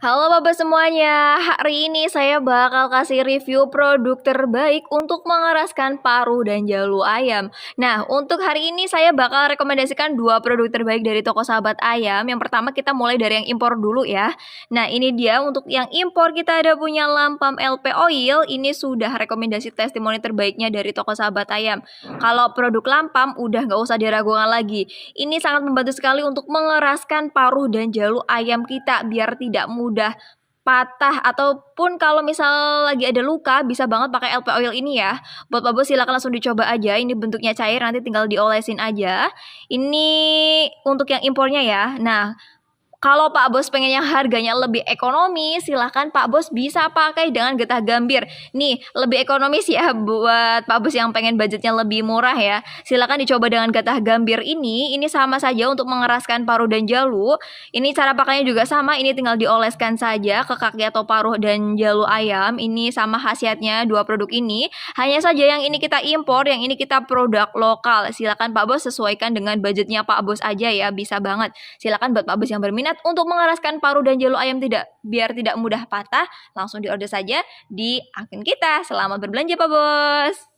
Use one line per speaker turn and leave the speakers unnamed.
Halo Bapak semuanya, hari ini saya bakal kasih review produk terbaik untuk mengeraskan paruh dan jalu ayam. Nah, untuk hari ini saya bakal rekomendasikan dua produk terbaik dari toko Sahabat Ayam. Yang pertama kita mulai dari yang impor dulu ya. Nah, ini dia untuk yang impor kita ada punya Lampam LP Oil. Ini sudah rekomendasi testimoni terbaiknya dari toko Sahabat Ayam. Kalau produk Lampam udah nggak usah diragukan lagi. Ini sangat membantu sekali untuk mengeraskan paruh dan jalu ayam kita biar tidak mudah patah ataupun kalau misal lagi ada luka bisa banget pakai LP Oil ini ya. Buat Pak Bos silakan langsung dicoba aja. Ini bentuknya cair nanti tinggal diolesin aja. Ini untuk yang impornya ya. Nah, kalau Pak Bos pengen yang harganya lebih ekonomis, silahkan Pak Bos bisa pakai dengan getah gambir. Nih, lebih ekonomis ya buat Pak Bos yang pengen budgetnya lebih murah ya. Silahkan dicoba dengan getah gambir ini. Ini sama saja untuk mengeraskan paruh dan jalu. Ini cara pakainya juga sama. Ini tinggal dioleskan saja ke kaki atau paruh dan jalu ayam. Ini sama khasiatnya dua produk ini. Hanya saja yang ini kita impor, yang ini kita produk lokal. Silahkan Pak Bos sesuaikan dengan budgetnya Pak Bos aja ya. Bisa banget. Silahkan buat Pak Bos yang berminat untuk mengeraskan paruh dan jalu ayam biar tidak mudah patah, langsung diorder saja di akun kita. Selamat berbelanja Pak Bos.